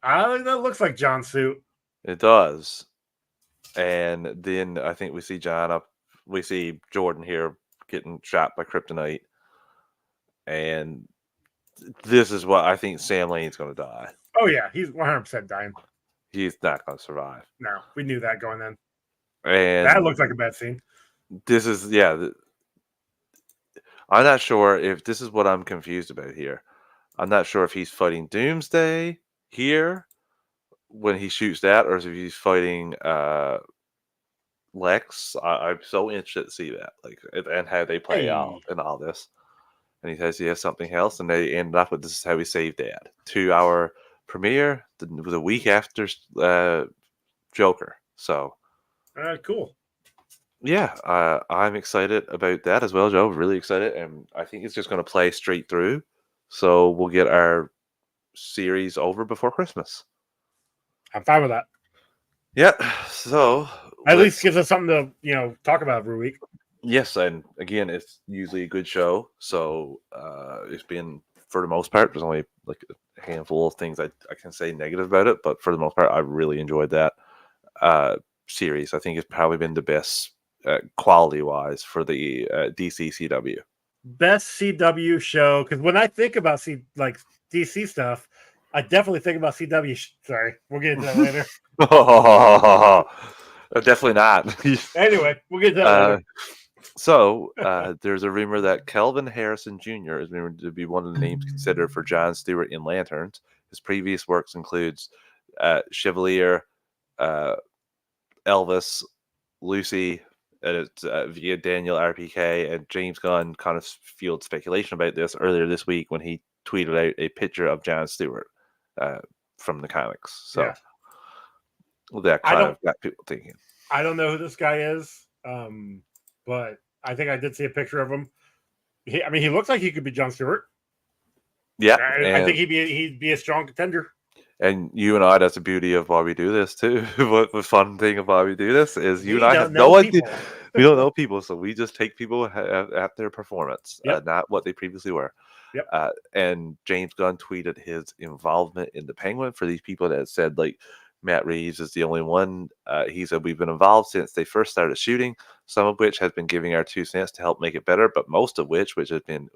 S2: That looks like John's suit.
S1: It does. And then I think we see we see Jordan here getting shot by kryptonite. And this is what I think Sam Lane's going to die.
S2: Oh, yeah. He's 100% dying.
S1: He's not going to survive.
S2: No, we knew that going in.
S1: And
S2: that looks like a bad scene.
S1: This is, yeah. I'm not sure if this is what I'm confused about here. I'm not sure if he's fighting Doomsday here when he shoots that, or if he's fighting Lex. I'm so interested to see that, like, and how they play out in all this. And he says he has something else, and they end up with, this is how we saved Dad. 2-hour premiere the week after Joker. So,
S2: cool.
S1: Yeah, I'm excited about that as well, Joe. Really excited, and I think it's just going to play straight through. So we'll get our series over before Christmas.
S2: I'm fine with that.
S1: Yeah. So
S2: at least gives us something to talk about every week.
S1: Yes, and again, it's usually a good show. So it's been, for the most part, there's only like a handful of things I can say negative about it, but for the most part, I really enjoyed that series. I think it's probably been the best quality wise for the DC CW.
S2: Best CW show, because when I think about DC stuff, I definitely think about CW. Sorry, we'll get into that later.
S1: Definitely not.
S2: Anyway, we'll get to that later.
S1: So there's a rumor that Kelvin Harrison Jr. is rumored to be one of the names considered for John Stewart in Lanterns. His previous works includes Chevalier, Elvis, Lucy, via Daniel RPK, and James Gunn kind of fueled speculation about this earlier this week when he tweeted out a picture of John Stewart from the comics. So that kind of got people thinking.
S2: I don't know who this guy is, but I think I did see a picture of him. He looks like he could be John Stewart.
S1: Yeah,
S2: I think he'd be a strong contender.
S1: And you and I, that's the beauty of why we do this too. What the fun thing of why we do this is you and I have no idea. We don't know people, so we just take people at their performance, not what they previously were.
S2: Yep.
S1: And James Gunn tweeted his involvement in the Penguin for these people that said like Matt Reeves is the only one. He said we've been involved since they first started shooting, some of which has been giving our 2 cents to help make it better, but most of which has been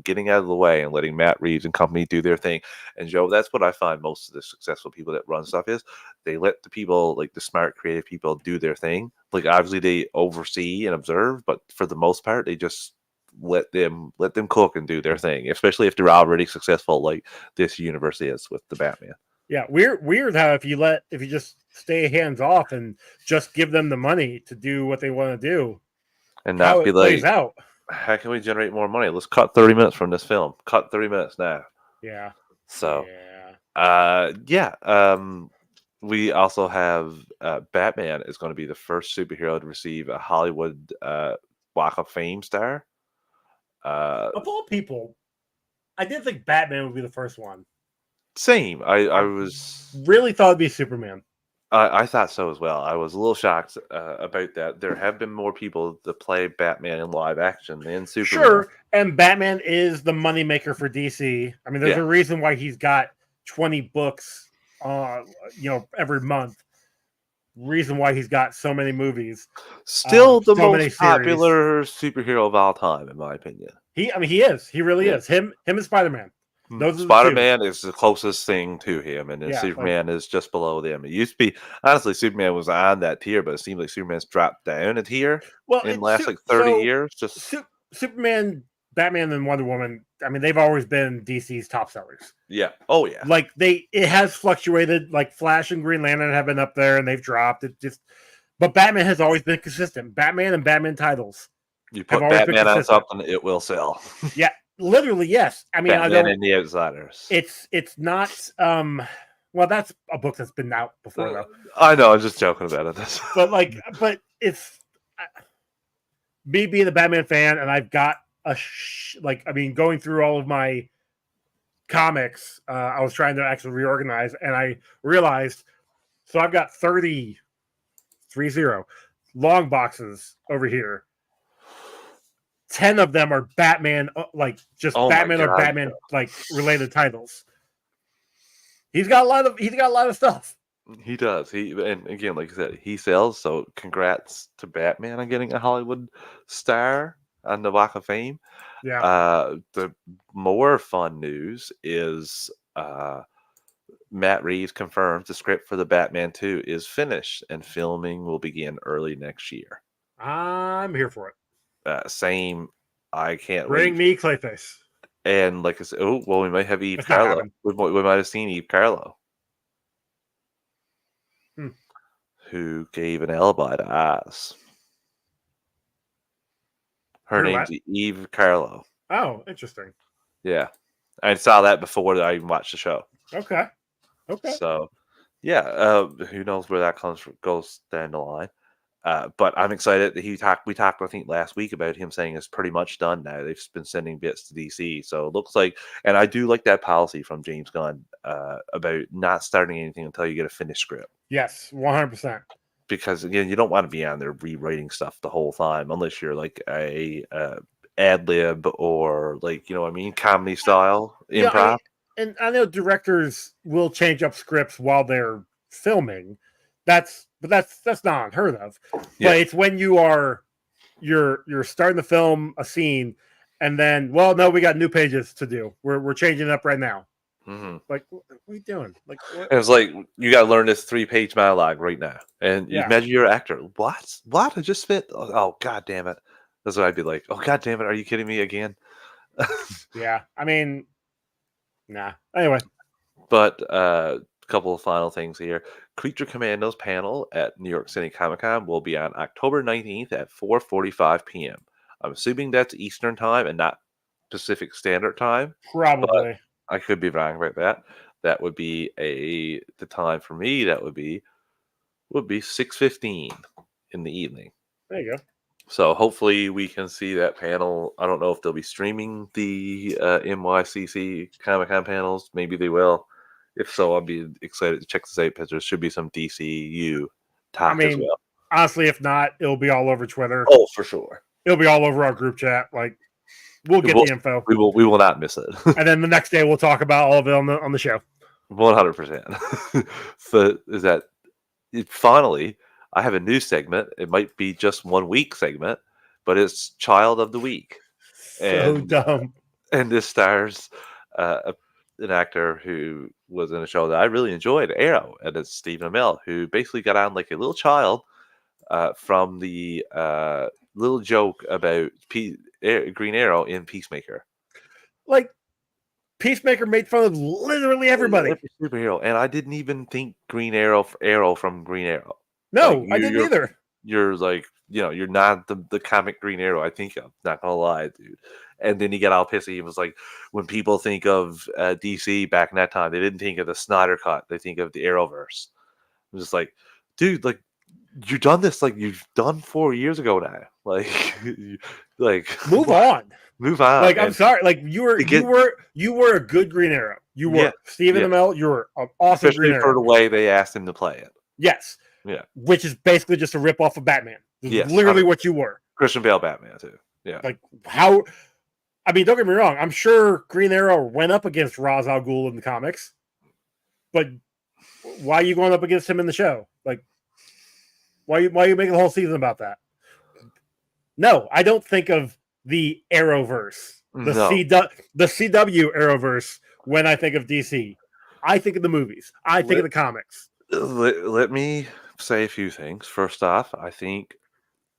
S1: getting out of the way and letting Matt Reeves and company do their thing. And Joe, that's what I find most of the successful people that run stuff is they let the people, like the smart creative people, do their thing. Like obviously they oversee and observe, but for the most part they just let them cook and do their thing, especially if they're already successful like this universe is with the Batman.
S2: Yeah, weird how if you just stay hands off and just give them the money to do what they want to do,
S1: and not be like,
S2: out.
S1: How can we generate more money? Let's cut 30 minutes from this film. Cut 30 minutes now.
S2: Yeah.
S1: So, we also have Batman is going to be the first superhero to receive a Hollywood Walk of Fame star.
S2: Of all people, I didn't think Batman would be the first one.
S1: Same. I was
S2: really thought it'd be Superman.
S1: I thought so as well. I was a little shocked about that. There have been more people that play Batman in live action than Superman.
S2: Sure, and Batman is the moneymaker for DC. I mean, there's a reason why he's got 20 books, every month. Reason why he's got so many movies.
S1: Still the most popular superhero of all time, in my opinion.
S2: He is. He really is. Him and Spider-Man.
S1: Spider-Man is the closest thing to him, and then Superman is just below them. It used to be, honestly, Superman was on that tier, but it seems like Superman's dropped down a tier in the last 30 years.
S2: Superman, Batman, and Wonder Woman, I mean, they've always been DC's top sellers.
S1: Yeah. Oh, yeah.
S2: Like, it has fluctuated. Like, Flash and Green Lantern have been up there, and they've dropped. But Batman has always been consistent. Batman and Batman titles.
S1: You put Batman on something, it will sell.
S2: Yeah. Literally, yes. I mean,
S1: Batman and the Outsiders.
S2: It's not. Well, that's a book that's been out before, though.
S1: I know. I'm just joking about it.
S2: but it's me being a Batman fan, and I've got going through all of my comics. I was trying to actually reorganize, and I realized. So I've got 30 long boxes over here. 10 of them are Batman, Batman or Batman related titles. He's got a lot of stuff.
S1: He does. And again, like I said, he sells. So congrats to Batman on getting a Hollywood star on the Walk of Fame.
S2: Yeah.
S1: The more fun news is Matt Reeves confirms the script for the Batman 2 is finished and filming will begin early next year.
S2: I'm here for it.
S1: Same. I can't
S2: bring
S1: wait.
S2: Me Clayface.
S1: And like I said, we might have Eve Carlo. We might have seen Eve Carlo, who gave an alibi to us. Her name's Eve Carlo.
S2: Oh, interesting.
S1: Yeah, I saw that before I even watched the show.
S2: Okay.
S1: So, yeah, who knows where that goes down the line. But I'm excited that we talked, I think, last week about him saying it's pretty much done now. They've been sending bits to DC. So it looks like, and I do like that policy from James Gunn about not starting anything until you get a finished script.
S2: Yes, 100%.
S1: Because, again, you don't want to be on there rewriting stuff the whole time unless you're like a ad lib or, like, you know what I mean, comedy style improv.
S2: And I know directors will change up scripts while they're filming. That's not unheard of.
S1: Yeah.
S2: But it's when you're starting to film a scene, and then, well, no, we got new pages to do. We're changing it up right now.
S1: Mm-hmm.
S2: Like, what are you doing? Like, what?
S1: And it's like, you got to learn this 3-page monologue right now, and you imagine you're an actor. What? I just spent. Oh, god damn it! That's what I'd be like. Oh, god damn it! Are you kidding me again?
S2: Yeah, I mean, nah. Anyway,
S1: but a couple of final things here. Creature Commandos panel at New York City Comic Con will be on October 19th at 4:45 p.m. I'm assuming that's Eastern time and not Pacific Standard Time.
S2: probably.
S1: I could be wrong about that. That would be the time for me. That would be 6:15 in the evening.
S2: There you go.
S1: So hopefully we can see that panel. I don't know if they'll be streaming the NYCC Comic Con panels. Maybe they will. If so, I'll be excited to check this out because there should be some DCU talk as well.
S2: Honestly, if not, it'll be all over Twitter.
S1: Oh, for sure.
S2: It'll be all over our group chat. Like, we'll get the info.
S1: We will not miss it.
S2: And then the next day we'll talk about all of it on the show.
S1: 100%. So is that finally? I have a new segment. It might be just 1 week segment, but it's Child of the Week.
S2: So dumb.
S1: And this stars an actor who was in a show that I really enjoyed, Arrow, and it's Stephen Amell, who basically got on like a little child from the little joke about Green Arrow in Peacemaker.
S2: Like, Peacemaker made fun of literally everybody.
S1: Every superhero, and I didn't even think Green Arrow from Green Arrow.
S2: No,
S1: like,
S2: I didn't either.
S1: You're like, you're not the comic Green Arrow I think of. Not gonna lie, dude. And then he got all pissy. He was like, when people think of DC back in that time, they didn't think of the Snyder Cut. They think of the Arrowverse. I'm just like, dude, like, you've done this, like, you've done 4 years ago now. Like,
S2: move on.
S1: Move on.
S2: Like, I'm sorry. Like, you were a good Green Arrow. You were Stephen Amell. You were an awesome
S1: Especially
S2: Green Arrow.
S1: for the way they asked him to play it.
S2: Yes.
S1: Yeah.
S2: Which is basically just a rip off of Batman.
S1: Yes.
S2: Literally what you were.
S1: Christian Bale Batman too. Yeah.
S2: Like, how? I mean, don't get me wrong. I'm sure Green Arrow went up against Ra's al Ghul in the comics, but why are you going up against him in the show? Like, why are you making the whole season about that? No, I don't think of the Arrowverse, the CW Arrowverse when I think of DC. I think of the movies. I think of the comics.
S1: Let me say a few things. First off, I think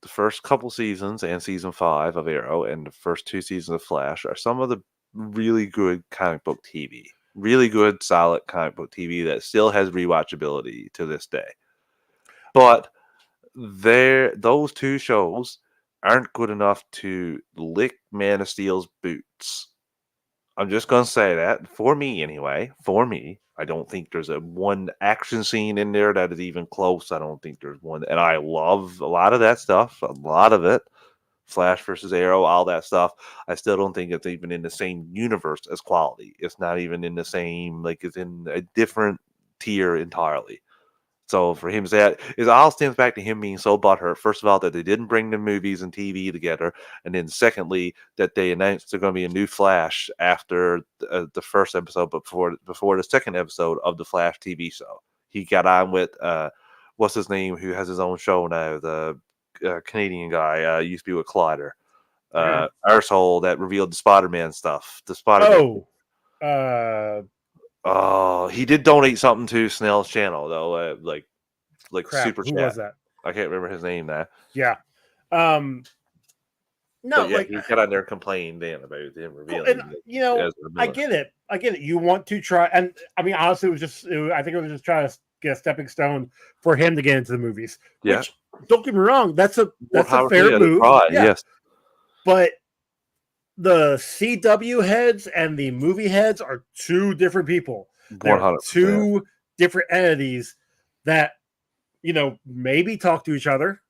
S1: the first couple seasons and season 5 of Arrow and the first 2 seasons of Flash are some of the really good comic book TV. Really good, solid comic book TV that still has rewatchability to this day. But those 2 shows aren't good enough to lick Man of Steel's boots. I'm just going to say that. For me, anyway. For me. I don't think there's one action scene in there that is even close. I don't think there's one. And I love a lot of that stuff. A lot of it. Flash versus Arrow, all that stuff. I still don't think it's even in the same universe as quality. It's not even in the same, like, it's in a different tier entirely. So for him to say that, it all stems back to him being so butthurt. First of all, that they didn't bring the movies and TV together. And then secondly, that they announced there's going to be a new Flash after the first episode, but before the second episode of the Flash TV show. He got on with, what's his name, who has his own show now, the Canadian guy, used to be with Collider. Arsehole that revealed the Spider-Man stuff. The Spider-Man. Oh, he did donate something to Snell's channel though, like
S2: crap,
S1: super chat.
S2: Who was that?
S1: I can't remember his name now.
S2: Yeah. No,
S1: like, he got on there and complained then about him revealing.
S2: And, I get it. You want to try, and I mean, honestly, I think it was just trying to get a stepping stone for him to get into the movies.
S1: Yeah.
S2: Which, don't get me wrong, that's a fair move.
S1: Yes.
S2: But the CW heads and the movie heads are 2 different people. They're
S1: 100%.
S2: two different entities that, maybe talk to each other.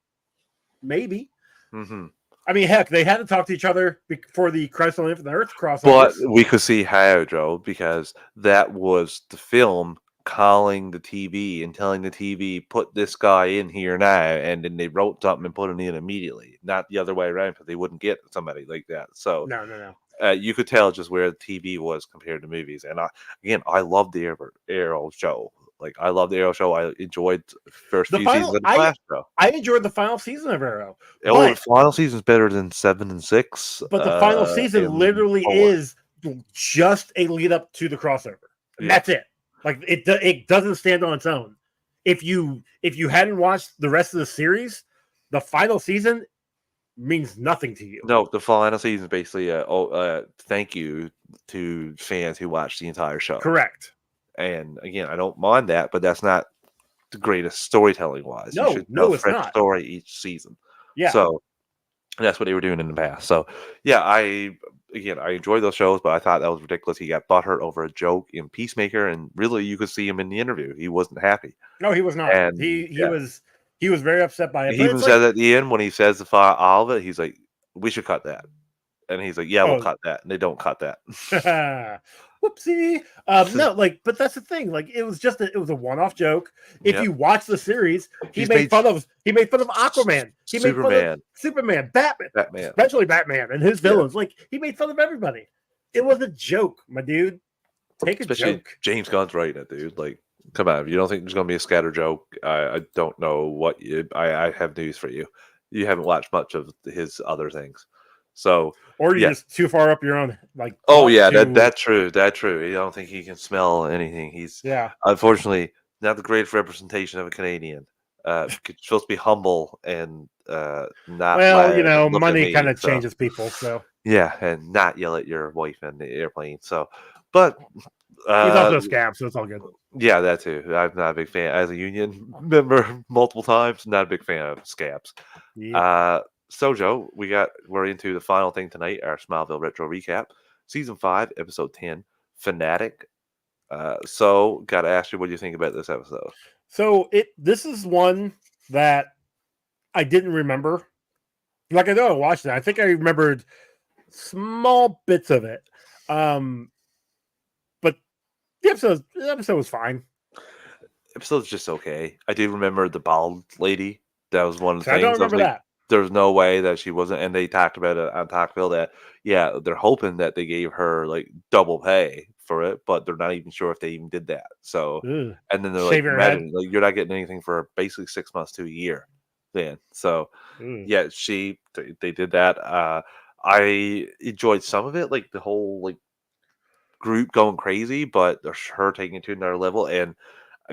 S2: Maybe.
S1: Mm-hmm.
S2: I mean, heck, they had to talk to each other for the Christ on Infinite Earth crossovers.
S1: But we could see how, Joe, because that was the film calling the TV and telling the TV, put this guy in here now, and then they wrote something and put him in immediately, not the other way around, because they wouldn't get somebody like that. So
S2: no.
S1: You could tell just where the TV was compared to movies. And I love the Arrow show. Like, I love the Arrow show. I enjoyed the first few seasons of the Flash show.
S2: I enjoyed the final season of Arrow.
S1: The final season's better than 7 and 6.
S2: But the final season literally is just a lead up to the crossover. Yeah. That's it. Like, it doesn't stand on its own. If you hadn't watched the rest of the series, the final season means nothing to you.
S1: No, the final season is basically thank you to fans who watched the entire show.
S2: Correct.
S1: And again, I don't mind that, but that's not the greatest storytelling wise.
S2: No,
S1: you should tell
S2: it's not.
S1: Story each season.
S2: Yeah.
S1: So that's what they were doing in the past. So yeah, I enjoyed those shows, but I thought that was ridiculous. He got butthurt over a joke in Peacemaker, and really you could see him in the interview. He wasn't happy.
S2: No, he was not. And he was very upset by it.
S1: He even said at the end when he says all of it, he's like, "We should cut that," and he's like, "Yeah, we'll cut that." And they don't cut that.
S2: Whoopsie. No, but that's the thing. Like, it was a one-off joke. If you watch the series, he made fun of Aquaman. He made fun of Superman, Batman, especially Batman and his villains. Like, he made fun of everybody. It was a joke, my dude. Take a joke.
S1: James Gunn's writing it, dude. Like, come on. If you don't think there's going to be a scatter joke, I don't know what I have news for you. You haven't watched much of his other things. So,
S2: or you're just too far up your own. Like,
S1: that's true. That's true. I don't think he can smell anything. He's unfortunately not the greatest representation of a Canadian. Supposed to be humble and not.
S2: Well, money kind of changes people. So
S1: and not yell at your wife in the airplane. So, but
S2: he's also a scab, so it's all good.
S1: Yeah, that too. I'm not a big fan. As a union member multiple times, not a big fan of scabs. Yeah. So, Joe, we're into the final thing tonight, our Smallville Retro Recap. Season 5, Episode 10, Fanatic. So, got to ask you, what do you think about this episode?
S2: So, this is one that I didn't remember. Like, I know I watched it. I think I remembered small bits of it. But the episode was fine.
S1: Episode's just okay. I do remember the bald lady. That was one of the things.
S2: I don't remember that.
S1: There's no way that she wasn't, and they talked about it on Talkville that they're hoping that they gave her like double pay for it, but they're not even sure if they even did that. So, and then they're like, imagine, like, you're not getting anything for basically 6 months to a year. Then, so they did that. I enjoyed some of it, like the whole like group going crazy, but her taking it to another level, and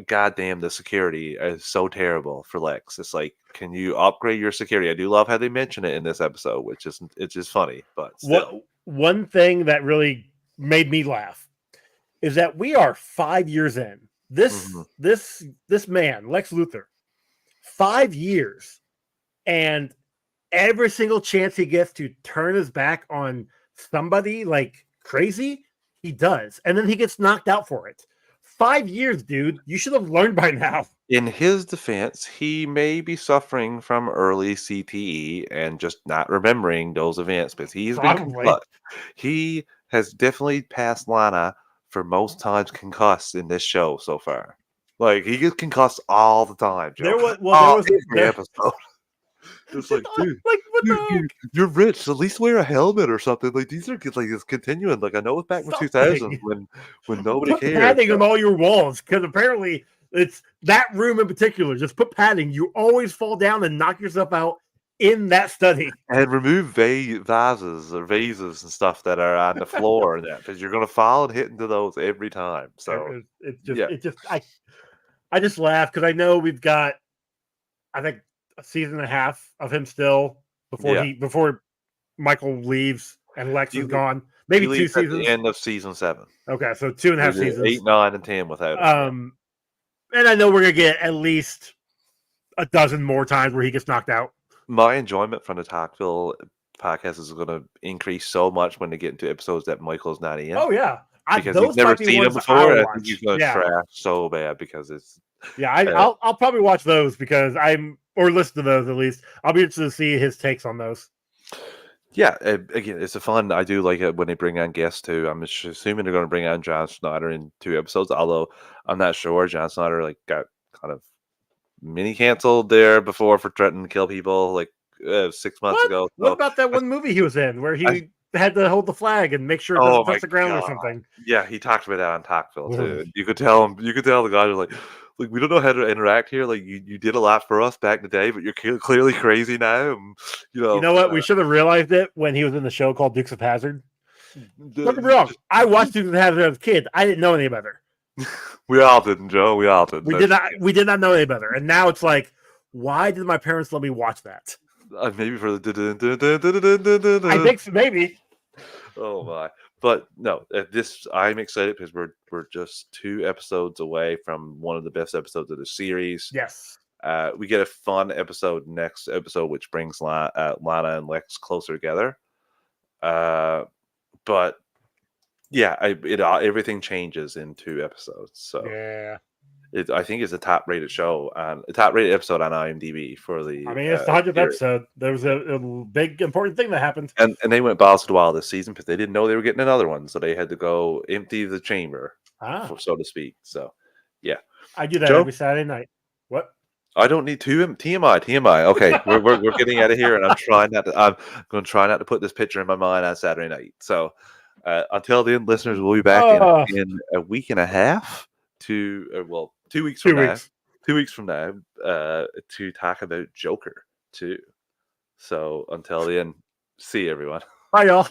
S1: goddamn, the security is so terrible for Lex. It's like, can you upgrade your security? I do love how they mention it in this episode, it's just funny. But still.
S2: One thing that really made me laugh is that we are 5 years in. This man, Lex Luthor, 5 years, and every single chance he gets to turn his back on somebody like crazy, he does, and then he gets knocked out for it. 5 years, dude. You should have learned by now.
S1: In his defense, he may be suffering from early CTE and just not remembering those events, because he's been concussed. He has definitely passed Lana for most times concussed in this show so far. Like, he gets concussed all the time, Joe.
S2: There was
S1: an episode. It's like, dude, you're rich. At least wear a helmet or something. Like, these are like it's continuing. Like, I know it's back in 2000 when nobody cared.
S2: Put padding on all your walls, because apparently it's that room in particular. Just put padding. You always fall down and knock yourself out in that study.
S1: And remove vases and stuff that are on the floor, and that, because you're gonna fall and hit into those every time. So
S2: I just laugh because I know we've got, I think, a season and a half of him still before Michael leaves and Lex is gone. Maybe 2 seasons.
S1: At the end of season 7.
S2: Okay, so 2.5 seasons.
S1: 8, 9, and 10 without
S2: him. And I know we're gonna get at least a dozen more times where he gets knocked out.
S1: My enjoyment from the Talkville podcast is going to increase so much when they get into episodes that Michael's not in.
S2: Oh yeah,
S1: because you've never seen them before. I think you're going to trash so bad because it's.
S2: Yeah, I'll probably watch those because or listen to those at least. I'll be interested to see his takes on those.
S1: Yeah, again, it's a fun. I do like it when they bring on guests too. I'm assuming they're going to bring on John Snyder in 2 episodes, although I'm not sure. John Snyder got kind of mini canceled there before for threatening to kill people 6 months ago.
S2: What about that one movie he was in where he had to hold the flag and make sure it doesn't touch the ground or something?
S1: Yeah, he talked about that on Talkville too. You could tell him. You could tell the guys are like, we don't know how to interact here. Like you did a lot for us back in the day, but you're clearly crazy now. And,
S2: you know what? We should have realized it when he was in the show called Dukes of Hazzard. Don't get me wrong. I watched Dukes of Hazzard as a kid. I didn't know any better.
S1: We all didn't, Joe. We all didn't.
S2: We did not know any better. And now it's like, why did my parents let me watch that?
S1: Maybe for the.
S2: I think so, maybe.
S1: Oh my! But no, I'm excited because we're just 2 episodes away from one of the best episodes of the series.
S2: Yes.
S1: We get a fun next episode, which brings Lana and Lex closer together. But yeah, everything changes in 2 episodes. So
S2: yeah.
S1: I think it's a top-rated show and a top-rated episode on IMDb for the.
S2: I mean, it's the 100th episode. There was a big important thing that happened,
S1: and they went balls to the wall this season because they didn't know they were getting another one, so they had to go empty the chamber, so to speak. So, yeah,
S2: I do that every Saturday night. What?
S1: I don't need TMI. Okay, we're getting out of here, and I'm going to try not to put this picture in my mind on Saturday night. So, until then, listeners, we'll be back in a week and a half. 2 weeks from now. 2 weeks from now, to talk about Joker too. So until then, see you, everyone.
S2: Bye, y'all.